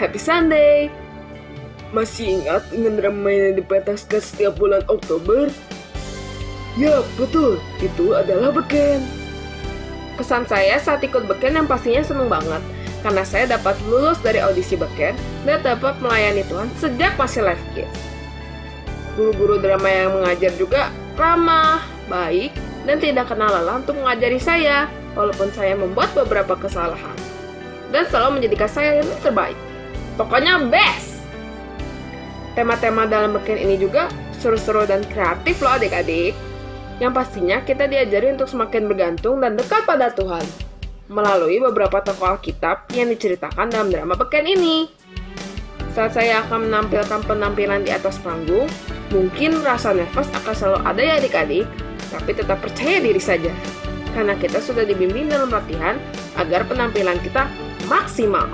Happy Sunday! Masih ingat dengan drama yang dipentaskan setiap bulan Oktober? Ya, betul. Itu adalah beken. Pesan saya saat ikut beken yang pastinya seneng banget, karena saya dapat lulus dari audisi beken dan dapat melayani Tuhan sejak masih live kids. Guru-guru drama yang mengajar juga ramah, baik, dan tidak kenal lelah untuk mengajari saya, walaupun saya membuat beberapa kesalahan. Dan selalu menjadikan saya yang terbaik. Pokoknya best! Tema-tema dalam beken ini juga seru-seru dan kreatif loh adik-adik. Yang pastinya kita diajari untuk semakin bergantung dan dekat pada Tuhan melalui beberapa tokoh Alkitab yang diceritakan dalam drama beken ini. Saat saya akan menampilkan penampilan di atas panggung, mungkin rasa nervous akan selalu ada ya adik-adik, tapi tetap percaya diri saja. Karena kita sudah dibimbing dalam latihan agar penampilan kita maksimal.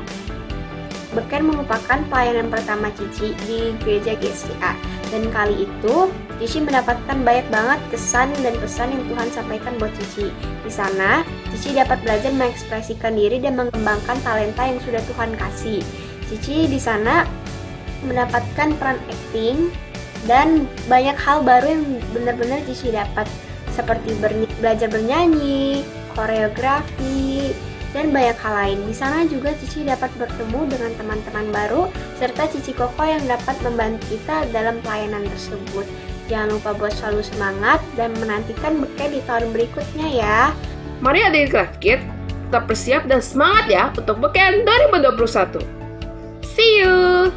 Beken merupakan pelayanan pertama Cici di gereja GSCA, dan kali itu Cici mendapatkan banyak banget kesan dan pesan yang Tuhan sampaikan buat Cici. Di sana, Cici dapat belajar mengekspresikan diri dan mengembangkan talenta yang sudah Tuhan kasih. Cici di sana mendapatkan peran acting dan banyak hal baru yang benar-benar Cici dapat, seperti belajar bernyanyi, koreografi, dan banyak hal lain. Di sana juga Cici dapat bertemu dengan teman-teman baru serta Cici Koko yang dapat membantu kita dalam pelayanan tersebut. Jangan lupa buat selalu semangat dan menantikan beken di tahun berikutnya ya. Mari adik Live Kids tetap bersiap dan semangat ya untuk beken 2021. See you!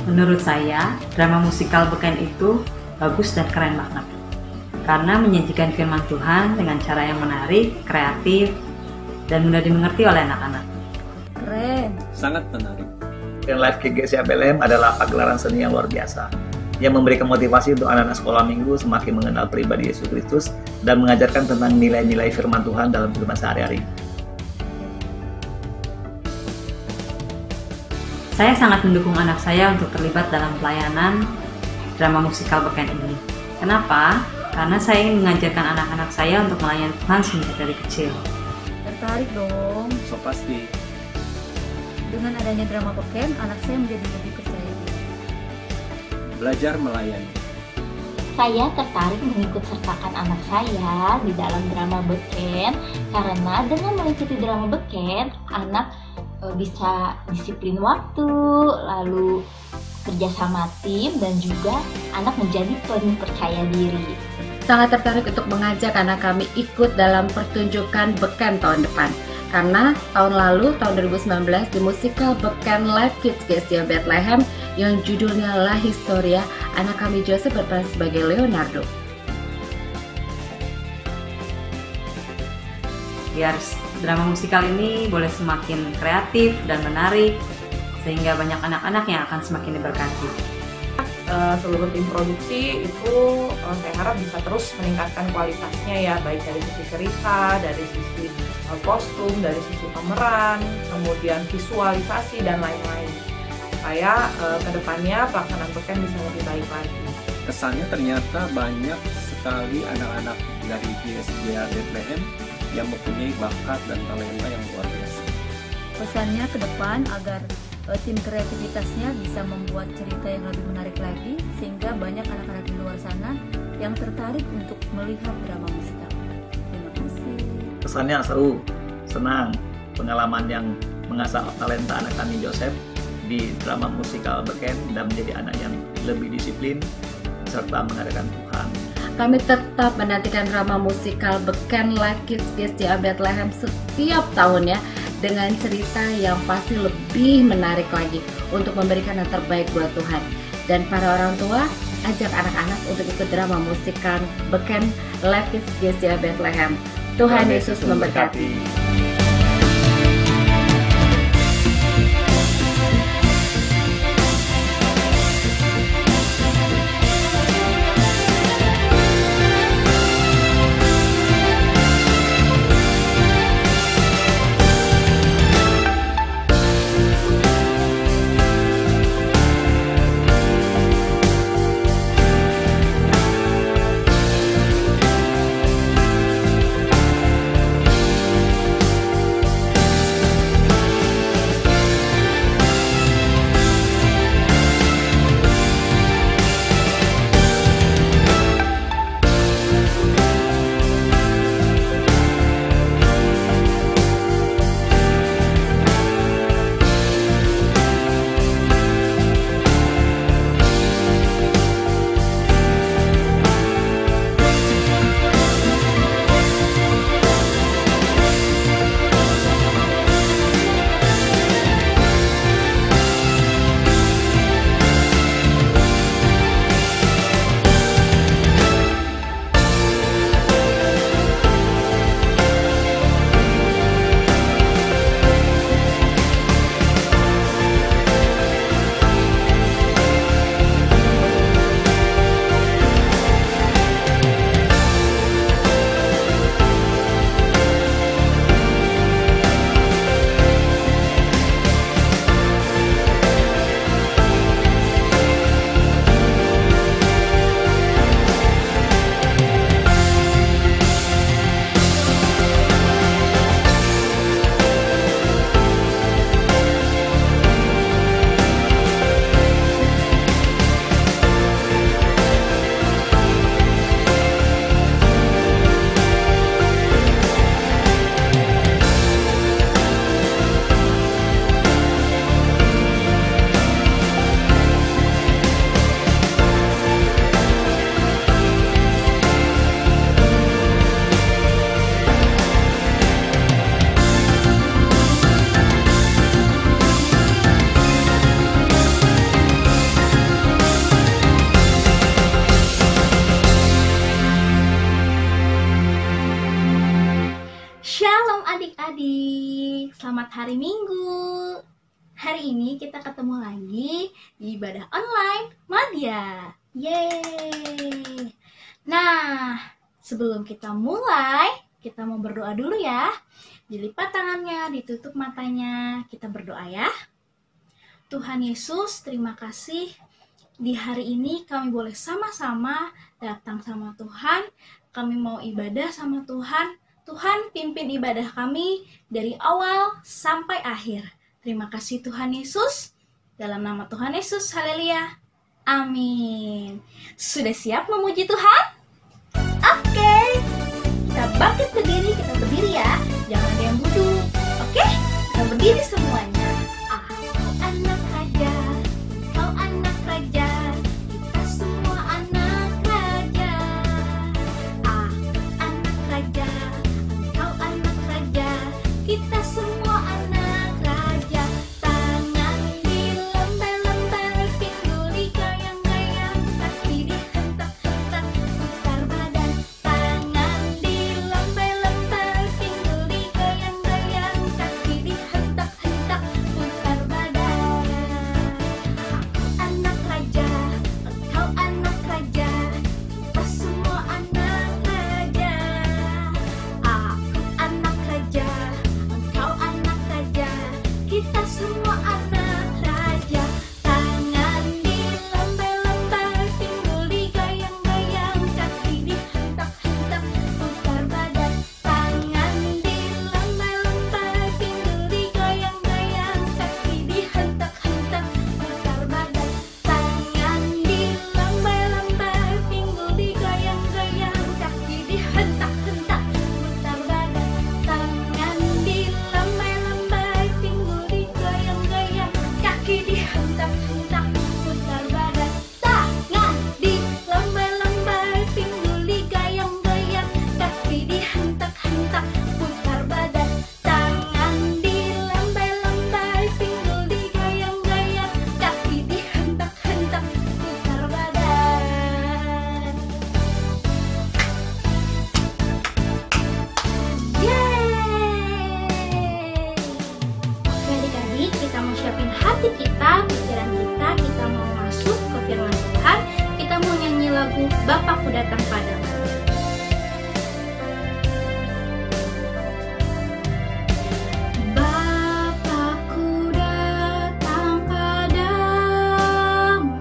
Menurut saya, drama musikal beken itu bagus dan keren banget. Karena menyajikan firman Tuhan dengan cara yang menarik, kreatif, dan mudah dimengerti oleh anak-anak. Keren. Sangat menarik. Dan Live Kids GSCA BLM adalah pagelaran seni yang luar biasa, yang memberikan motivasi untuk anak-anak sekolah minggu semakin mengenal pribadi Yesus Kristus dan mengajarkan tentang nilai-nilai firman Tuhan dalam kehidupan sehari-hari. Saya sangat mendukung anak saya untuk terlibat dalam pelayanan drama musikal beken ini. Kenapa? Karena saya ingin mengajarkan anak-anak saya untuk melayani Tuhan sejak dari kecil. Tertarik dong. So pasti. Dengan adanya drama beken, anak saya menjadi lebih percaya diri. Belajar melayani. Saya tertarik mengikut sertakan anak saya di dalam drama beken karena dengan mengikuti drama beken, anak bisa disiplin waktu, lalu kerja sama tim, dan juga anak menjadi penuh percaya diri. Sangat tertarik untuk mengajak anak kami ikut dalam pertunjukan beken tahun depan. Karena tahun lalu, tahun 2019, di musikal beken Live Kids GSCA Bethlehem yang judulnya La Historia, anak kami Joseph berperan sebagai Leonardo. Biar drama musikal ini boleh semakin kreatif dan menarik, sehingga banyak anak-anak yang akan semakin diberkati. Seluruh tim produksi itu saya harap bisa terus meningkatkan kualitasnya ya, baik dari sisi cerita, dari sisi kostum, dari sisi pemeran, kemudian visualisasi dan lain-lain. Supaya kedepannya pelaksanaan beken bisa lebih baik lagi. Kesannya ternyata banyak sekali anak-anak dari GSCA Bethlehem yang mempunyai bakat dan talenta yang luar biasa. Pesannya ke depan agar tim kreativitasnya bisa membuat cerita yang lebih menarik lagi, sehingga banyak anak-anak di luar sana yang tertarik untuk melihat drama musikal. Terima kasih. Kesannya seru, senang, pengalaman yang mengasah talenta anak kami Joseph di drama musikal beken dan menjadi anak yang lebih disiplin serta mengadakan Tuhan. Kami tetap menantikan drama musikal beken Live Kids GSCA Bethlehem setiap tahunnya dengan cerita yang pasti lebih menarik lagi untuk memberikan yang terbaik buat Tuhan. Dan para orang tua, ajak anak-anak untuk ikut drama musikal beken Live Kids GSCA Bethlehem. Tuhan Yesus memberkati. adik-adik, selamat hari Minggu. Hari ini kita ketemu lagi di ibadah online Madya. Yeay. Nah, sebelum kita mulai, kita mau berdoa dulu ya. Dilipat tangannya, ditutup matanya, kita berdoa ya. Tuhan Yesus, terima kasih. Di hari ini kami boleh sama-sama datang sama Tuhan. Kami mau ibadah sama Tuhan. Tuhan pimpin ibadah kami dari awal sampai akhir. Terima kasih Tuhan Yesus. Dalam nama Tuhan Yesus, haleluya. Amin. Sudah siap memuji Tuhan? Oke. Kita bangkit berdiri, kita berdiri ya. Jangan ada yang duduk. Oke? Kita berdiri semuanya. Anak raja, kau anak raja. Kita semua anak raja. Anak raja. Kita semua anak raja. Tangan dilempar-lempar, pinggul digoyang-goyang, kaki dihentak-hentak, putar badan. Tangan dilempar-lempar, pinggul digoyang-goyang, kaki dihentak-hentak, putar badan. Anak raja, engkau anak raja. Kita semua anak raja. Aku anak raja. Kita semua anak raja. Tangan dilempar-lempar, pinggul digoyang-goyang, kaki dihentak-hentak, putar badan. Tangan dilempar-lempar, pinggul digoyang-goyang, kaki dihentak-hentak, putar badan. Tangan dilempar-lempar, pinggul digoyang-goyang, kaki dihentak-hentak, putar badan. Tangan dilempar-lempar, pinggul digoyang-goyang, kaki dihentak-hentak, putar badan. Tangan dilempar-lempar, pinggul digoyang-goyang, kaki dihentak-hentak, putar badan. Tangan dilempar-lempar, pinggul digoyang-goyang, kaki dihentak-hentak, putar badan. Yeay. Oke adik-adik, kita mau siapin hati kita, pikiran kita mau masuk ke firman Tuhan. Kita mau nyanyi lagu Bapakku Datang Padamu. Bapakku datang padamu,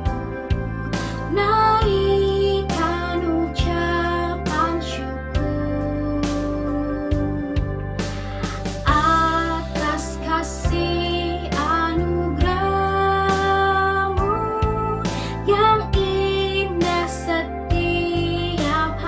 naikkan ucapan syukur atas kasih anugerah-Mu yang indah setiap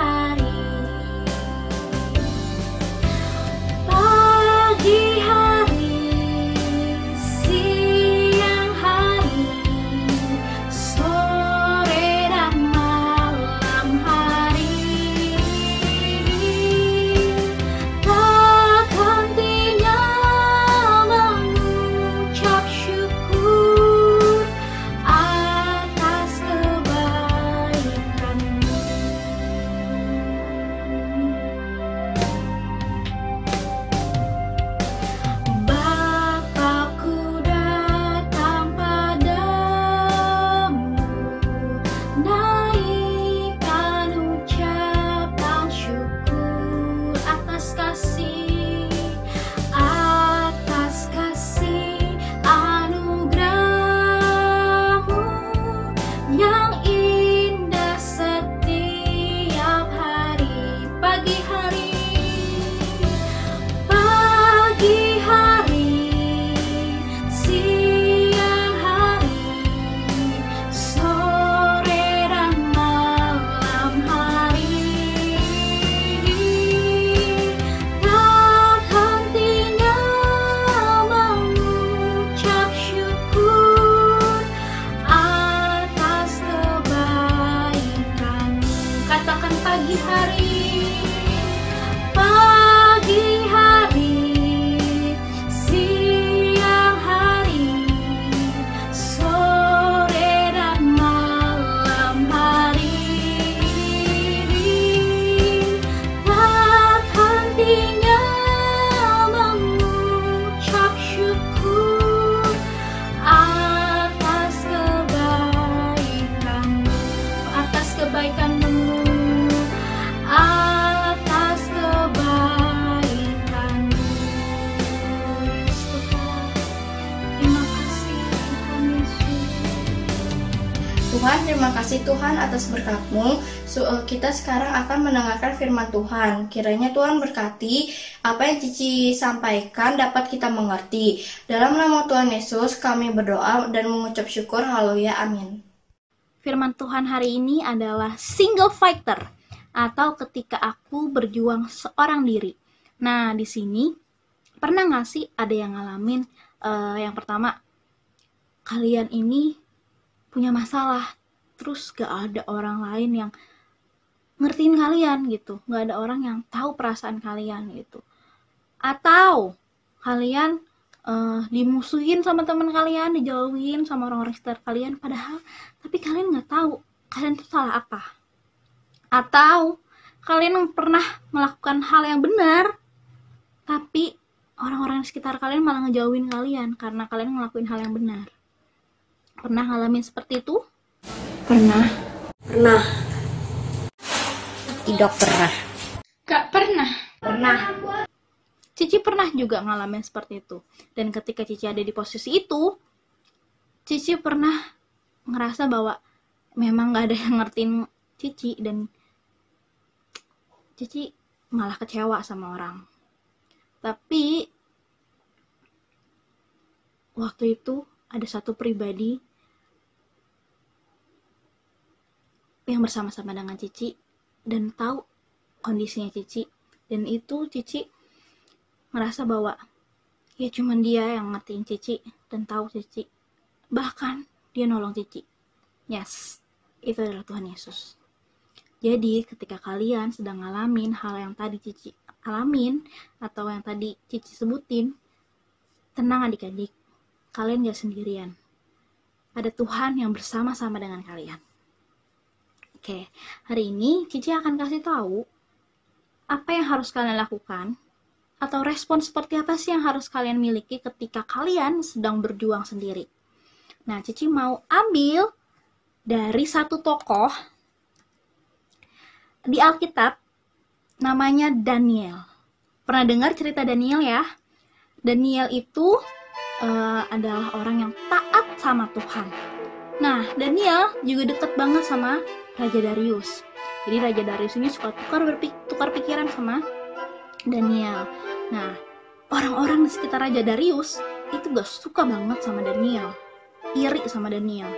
Tuhan, terima kasih Tuhan atas berkat-Mu. Kita sekarang akan mendengarkan firman Tuhan. Kiranya Tuhan berkati apa yang Cici sampaikan dapat kita mengerti. Dalam nama Tuhan Yesus kami berdoa dan mengucap syukur. Haleluya, amin. Firman Tuhan hari ini adalah single fighter atau ketika aku berjuang seorang diri. Nah, di sini pernah nggak sih ada yang ngalamin yang pertama, kalian ini punya masalah, terus gak ada orang lain yang ngertiin kalian gitu, gak ada orang yang tahu perasaan kalian gitu, atau kalian dimusuhin sama teman kalian, dijauhin sama orang-orang sekitar kalian, padahal tapi kalian gak tahu kalian tuh salah apa, atau kalian pernah melakukan hal yang benar tapi orang-orang di sekitar kalian malah ngejauhin kalian karena kalian ngelakuin hal yang benar. Pernah ngalamin seperti itu? Pernah. Pernah. Tidak pernah. Gak pernah. Pernah. Cici pernah juga ngalamin seperti itu. Dan ketika Cici ada di posisi itu, Cici pernah ngerasa bahwa memang gak ada yang ngertiin Cici dan Cici malah kecewa sama orang. Tapi waktu itu ada satu pribadi yang bersama-sama dengan Cici dan tahu kondisinya Cici, dan itu Cici merasa bahwa ya cuman dia yang ngertiin Cici dan tahu Cici, bahkan dia nolong Cici. Yes, itu adalah Tuhan Yesus. Jadi ketika kalian sedang ngalamin hal yang tadi Cici alamin atau yang tadi Cici sebutin, tenang adik-adik, kalian gak sendirian. Ada Tuhan yang bersama-sama dengan kalian. Oke, hari ini Cici akan kasih tahu apa yang harus kalian lakukan atau respon seperti apa sih yang harus kalian miliki ketika kalian sedang berjuang sendiri. Nah, Cici mau ambil dari satu tokoh di Alkitab namanya Daniel. Pernah dengar cerita Daniel ya? Daniel itu adalah orang yang taat sama Tuhan. Nah, Daniel juga deket banget sama Raja Darius. Jadi Raja Darius ini suka tukar pikiran sama Daniel. Nah, orang-orang di sekitar Raja Darius itu gak suka banget sama Daniel, iri sama Daniel.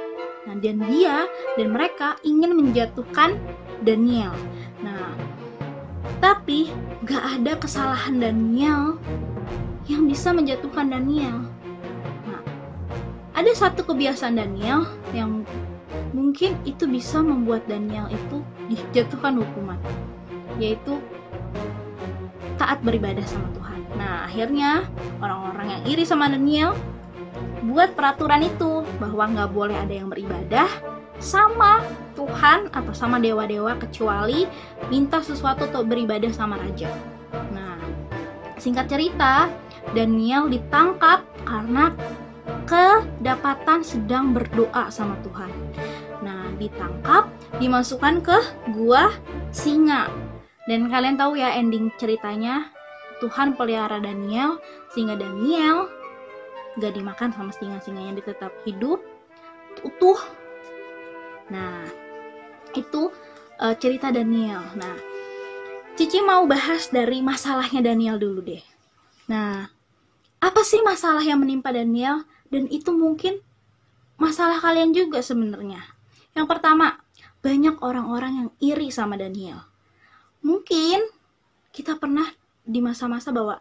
Nah, dan dia dan mereka ingin menjatuhkan Daniel. Nah, tapi gak ada kesalahan Daniel yang bisa menjatuhkan Daniel. Nah, ada satu kebiasaan Daniel yang mungkin itu bisa membuat Daniel itu dijatuhkan hukuman, yaitu taat beribadah sama Tuhan. Nah, akhirnya orang-orang yang iri sama Daniel buat peraturan itu bahwa nggak boleh ada yang beribadah sama Tuhan atau sama dewa-dewa kecuali minta sesuatu atau beribadah sama raja. Nah, singkat cerita, Daniel ditangkap karena kedapatan sedang berdoa sama Tuhan. Nah, ditangkap, dimasukkan ke gua singa. Dan kalian tahu ya ending ceritanya, Tuhan pelihara Daniel sehingga Daniel gak dimakan sama singa-singanya, dia tetap hidup utuh. Nah, itu cerita Daniel. Nah, Cici mau bahas dari masalahnya Daniel dulu deh. Nah, apa sih masalah yang menimpa Daniel? Dan itu mungkin masalah kalian juga sebenarnya. Yang pertama, banyak orang-orang yang iri sama Daniel. Mungkin kita pernah di masa-masa bahwa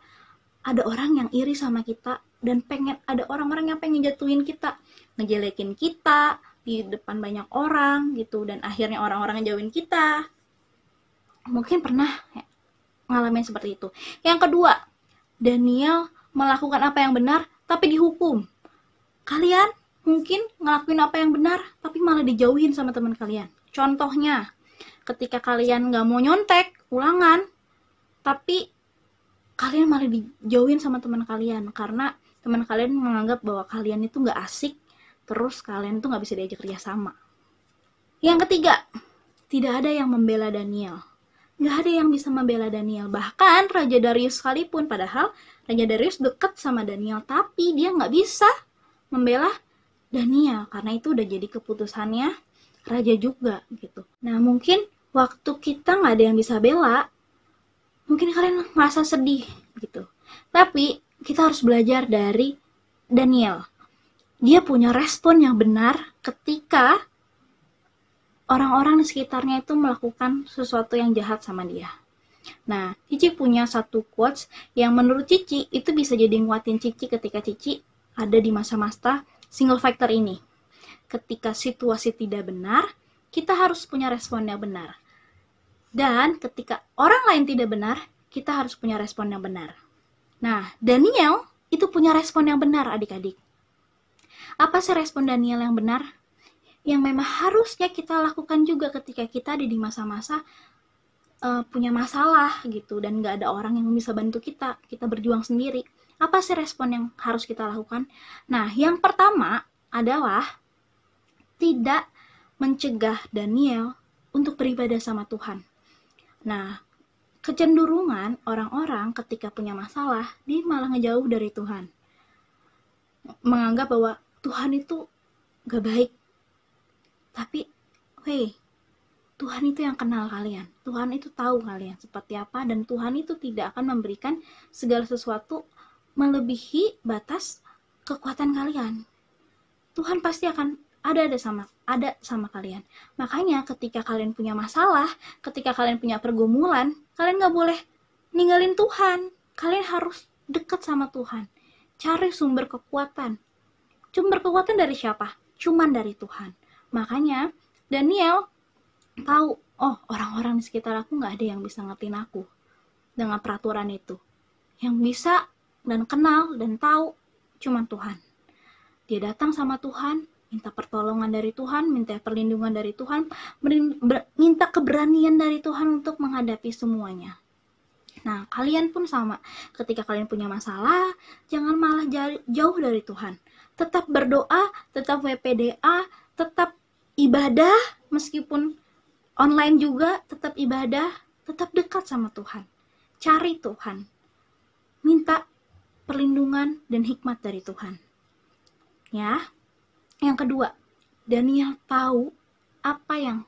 ada orang yang iri sama kita dan ada orang-orang yang pengen jatuhin kita, ngejelekin kita di depan banyak orang gitu, dan akhirnya orang-orang ngejauhin kita. Mungkin pernah ngalamin seperti itu. Yang kedua, Daniel melakukan apa yang benar tapi dihukum. Kalian mungkin ngelakuin apa yang benar tapi malah dijauhin sama teman kalian. Contohnya, ketika kalian gak mau nyontek ulangan, tapi kalian malah dijauhin sama teman kalian karena teman kalian menganggap bahwa kalian itu gak asik, terus kalian tuh gak bisa diajak kerjasama. Yang ketiga, tidak ada yang membela Daniel. Gak ada yang bisa membela Daniel. Bahkan Raja Darius sekalipun, padahal Raja Darius dekat sama Daniel, tapi dia gak bisa membela Daniel karena itu udah jadi keputusannya raja juga gitu. Nah mungkin waktu kita nggak ada yang bisa bela, mungkin kalian merasa sedih gitu. Tapi kita harus belajar dari Daniel. Dia punya respon yang benar ketika orang-orang di sekitarnya itu melakukan sesuatu yang jahat sama dia. Nah, Cici punya satu quotes yang menurut Cici itu bisa jadi nguatin Cici ketika Cici ada di masa-masa single factor ini. Ketika situasi tidak benar, kita harus punya respon yang benar. Dan ketika orang lain tidak benar, kita harus punya respon yang benar. Nah, Daniel itu punya respon yang benar, adik-adik. Apa sih respon Daniel yang benar? Yang memang harusnya kita lakukan juga ketika kita ada di masa-masa punya masalah gitu, dan gak ada orang yang bisa bantu kita berjuang sendiri. Apa sih respon yang harus kita lakukan? Nah, yang pertama adalah tidak mencegah Daniel untuk beribadah sama Tuhan. Nah, kecenderungan orang-orang ketika punya masalah, dia malah ngejauh dari Tuhan. Menganggap bahwa Tuhan itu gak baik. Tapi, Tuhan itu yang kenal kalian. Tuhan itu tahu kalian seperti apa, dan Tuhan itu tidak akan memberikan segala sesuatu melebihi batas kekuatan kalian. Tuhan pasti akan ada sama kalian. Makanya ketika kalian punya masalah, ketika kalian punya pergumulan, kalian gak boleh ninggalin Tuhan. Kalian harus dekat sama Tuhan. Cari sumber kekuatan. Sumber kekuatan dari siapa? Cuman dari Tuhan. Makanya Daniel tahu, oh orang-orang di sekitar aku gak ada yang bisa ngertiin aku dengan peraturan itu. Yang bisa dan kenal dan tahu cuman Tuhan. Dia datang sama Tuhan, minta pertolongan dari Tuhan, minta perlindungan dari Tuhan, minta keberanian dari Tuhan untuk menghadapi semuanya. Nah, kalian pun sama. Ketika kalian punya masalah, jangan malah jauh dari Tuhan. Tetap berdoa, tetap WPDA, tetap ibadah, meskipun online juga, tetap ibadah, tetap dekat sama Tuhan. Cari Tuhan. Minta perlindungan dan hikmat dari Tuhan. Ya. Yang kedua, Daniel tahu apa yang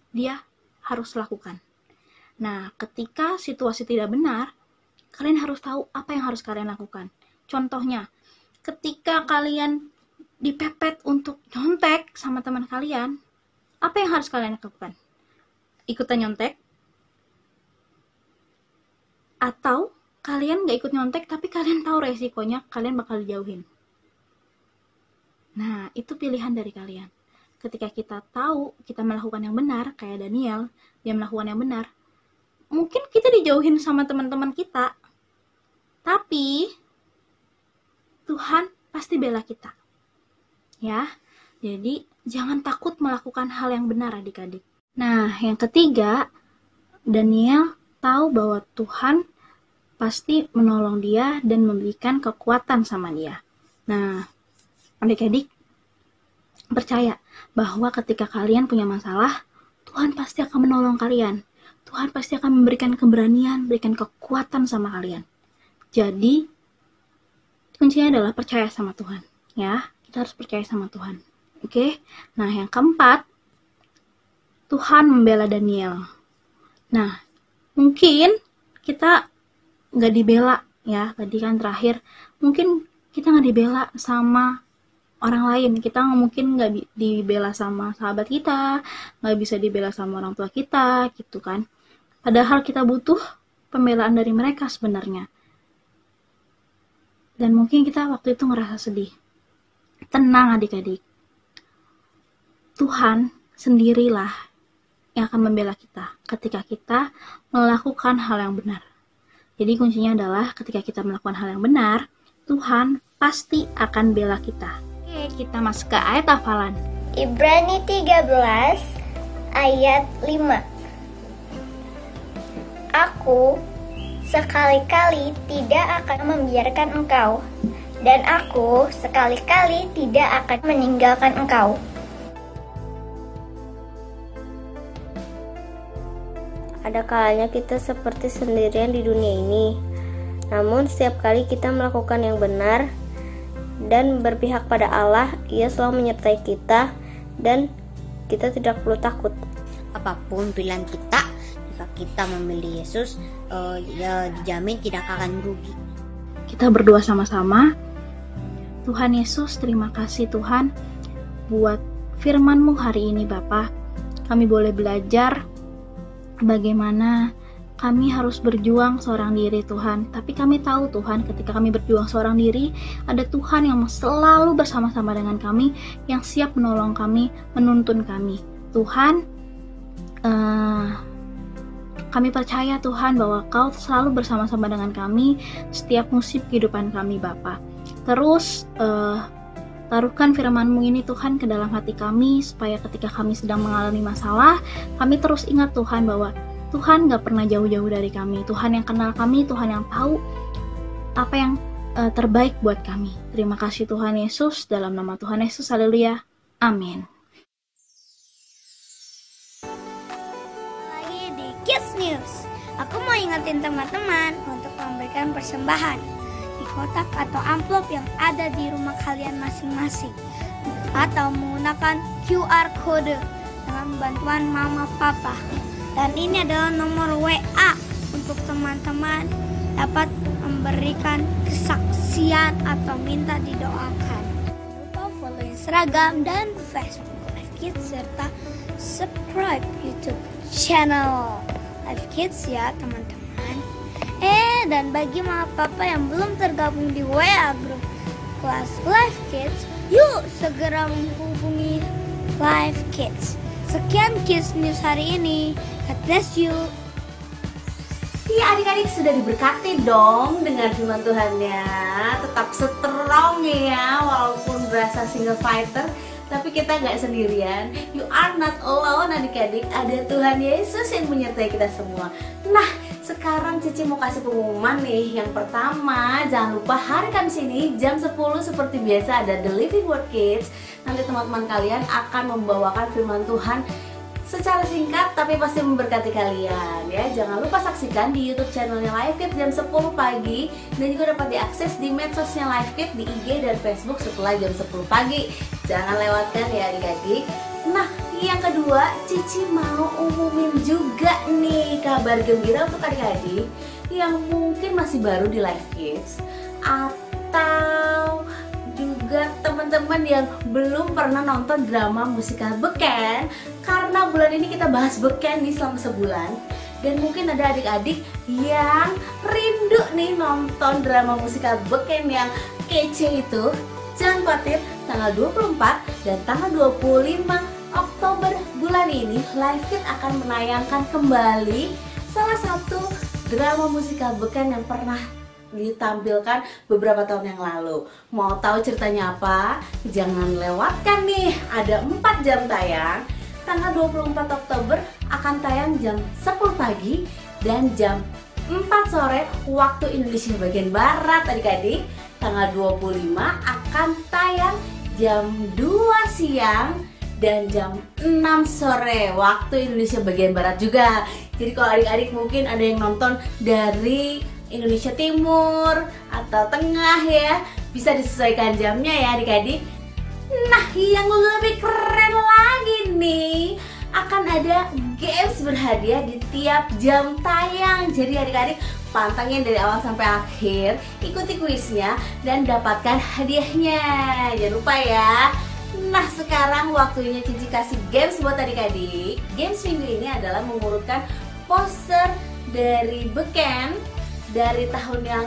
dia harus lakukan. Nah, ketika situasi tidak benar, kalian harus tahu apa yang harus kalian lakukan. Contohnya, ketika kalian dipepet untuk nyontek sama teman kalian, apa yang harus kalian lakukan? Ikutan nyontek? Atau kalian gak ikut nyontek tapi kalian tahu resikonya, kalian bakal dijauhin? Nah, itu pilihan dari kalian. Ketika kita tahu kita melakukan yang benar, kayak Daniel, dia melakukan yang benar, mungkin kita dijauhin sama teman-teman kita, tapi Tuhan pasti bela kita. Ya, jadi jangan takut melakukan hal yang benar, adik-adik. Nah, yang ketiga, Daniel tahu bahwa Tuhan pasti menolong dia dan memberikan kekuatan sama dia. Nah, adik-adik, percaya bahwa ketika kalian punya masalah, Tuhan pasti akan menolong kalian. Tuhan pasti akan memberikan keberanian, berikan kekuatan sama kalian. Jadi, kuncinya adalah percaya sama Tuhan. Ya, kita harus percaya sama Tuhan. Oke? Nah, yang keempat, Tuhan membela Daniel. Nah, mungkin kita nggak dibela, ya. Tadi kan terakhir, mungkin kita nggak dibela sama orang lain. Kita mungkin nggak dibela sama sahabat kita, nggak bisa dibela sama orang tua kita, gitu kan. Padahal kita butuh pembelaan dari mereka sebenarnya. Dan mungkin kita waktu itu ngerasa sedih. Tenang adik-adik. Tuhan sendirilah yang akan membela kita ketika kita melakukan hal yang benar. Jadi kuncinya adalah ketika kita melakukan hal yang benar, Tuhan pasti akan bela kita. Oke, kita masuk ke ayat hafalan. Ibrani 13 ayat 5. Aku sekali-kali tidak akan membiarkan engkau, dan aku sekali-kali tidak akan meninggalkan engkau. Ada kalanya kita seperti sendirian di dunia ini. Namun setiap kali kita melakukan yang benar dan berpihak pada Allah, Ia selalu menyertai kita dan kita tidak perlu takut. Apapun pilihan kita, jika kita memilih Yesus, ya dijamin tidak akan rugi. Kita berdoa sama-sama. Tuhan Yesus, terima kasih Tuhan buat firman-Mu hari ini Bapa. Kami boleh belajar bagaimana kami harus berjuang seorang diri Tuhan. Tapi kami tahu Tuhan, ketika kami berjuang seorang diri, ada Tuhan yang selalu bersama-sama dengan kami, yang siap menolong kami, menuntun kami. Tuhan, kami percaya Tuhan bahwa Kau selalu bersama-sama dengan kami setiap musim kehidupan kami Bapa. Terus taruhkan firman-Mu ini Tuhan ke dalam hati kami, supaya ketika kami sedang mengalami masalah, kami terus ingat Tuhan bahwa Tuhan gak pernah jauh-jauh dari kami. Tuhan yang kenal kami, Tuhan yang tahu apa yang terbaik buat kami. Terima kasih Tuhan Yesus, dalam nama Tuhan Yesus, haleluya, amin. Kids News. Aku mau ingetin teman-teman untuk memberikan persembahan di kotak atau amplop yang ada di rumah kalian masing-masing, atau menggunakan QR code dengan bantuan mama papa. Dan ini adalah nomor WA untuk teman-teman dapat memberikan kesaksian atau minta didoakan. Jangan lupa follow Instagram dan Facebook Live Kids serta subscribe YouTube channel Live Kids ya teman-teman. Dan bagi mama papa yang belum tergabung di WA grup kelas Live Kids, yuk segera menghubungi Live Kids. Sekian Kids News hari ini. God bless you. Ya adik-adik sudah diberkati dong dengan firman Tuhannya. Tetap strong ya, walaupun berasa single fighter, tapi kita gak sendirian. You are not alone adik-adik. Ada Tuhan Yesus yang menyertai kita semua. Nah, sekarang Cici mau kasih pengumuman nih. Yang pertama, jangan lupa hari Kamis ini jam 10 seperti biasa ada The Living Word Kids. Nanti teman-teman kalian akan membawakan firman Tuhan secara singkat tapi pasti memberkati kalian ya. Jangan lupa saksikan di YouTube channelnya Live Kids jam 10 pagi, dan juga dapat diakses di medsosnya Live Kids di IG dan Facebook setelah jam 10 pagi. Jangan lewatkan ya adik-adik. Nah, yang kedua, Cici mau umumin juga nih kabar gembira untuk adik-adik yang mungkin masih baru di Live Kids, atau juga teman-teman yang belum pernah nonton drama musikal Beken. Karena bulan ini kita bahas Beken nih selama sebulan, dan mungkin ada adik-adik yang rindu nih nonton drama musikal Beken yang kece itu. Jangan khawatir, tanggal 24 dan tanggal 25 Oktober bulan ini Live Kids akan menayangkan kembali salah satu drama musikal Beken yang pernah ditampilkan beberapa tahun yang lalu. Mau tahu ceritanya apa? Jangan lewatkan nih, ada 4 jam tayang. Tanggal 24 Oktober akan tayang jam 10 pagi dan jam 4 sore waktu Indonesia bagian Barat adik-adik. Tanggal 25 akan tayang jam 2 siang dan jam 6 sore waktu Indonesia bagian Barat juga. Jadi kalau adik-adik mungkin ada yang nonton dari Indonesia Timur atau Tengah ya, bisa disesuaikan jamnya ya adik-adik. Nah, yang lebih keren lagi nih, akan ada games berhadiah di tiap jam tayang. Jadi adik-adik pantengin dari awal sampai akhir, ikuti kuisnya dan dapatkan hadiahnya. Jangan lupa ya. Nah, sekarang waktunya Cici kasih games buat adik-adik. Games minggu ini adalah mengurutkan poster dari Beken dari tahun yang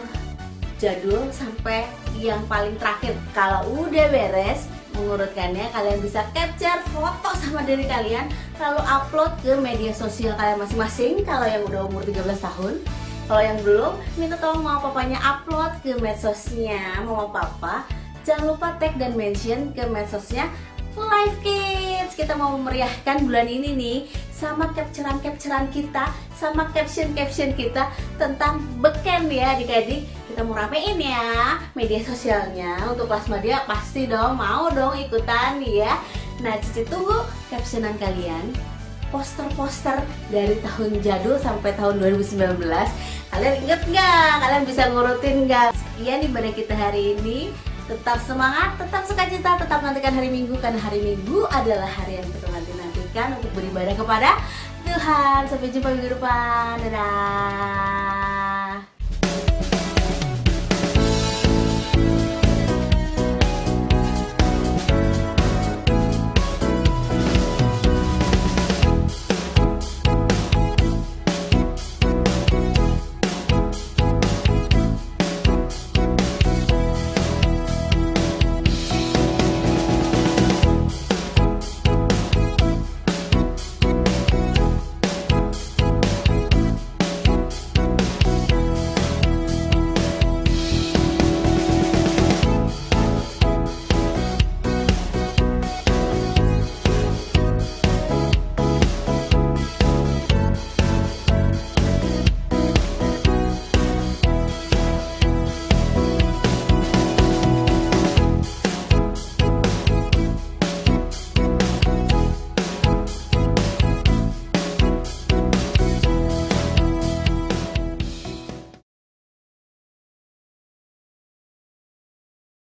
jadul sampai yang paling terakhir. Kalau udah beres mengurutkannya, kalian bisa capture foto sama diri kalian, lalu upload ke media sosial kalian masing-masing. Kalau yang udah umur 13 tahun, kalau yang belum, minta tolong mama papanya upload ke medsosnya mama papa. Jangan lupa tag dan mention ke medsosnya Live Kids. Kita mau memeriahkan bulan ini nih sama capturean kita, sama caption kita tentang Beken ya adik-adik. Kita mau ramein ya media sosialnya. Untuk kelas media pasti dong, mau dong ikutan ya. Nah, Cici tunggu captionan kalian, poster-poster dari tahun jadul sampai tahun 2019. Kalian inget nggak? Kalian bisa ngurutin nggak? Sekian ibadah kita hari ini. Tetap semangat, tetap sukacita, tetap nantikan hari Minggu, karena hari Minggu adalah hari yang penuh nanti. habiskan untuk beribadah kepada Tuhan. Sampai jumpa minggu depan. Dadah.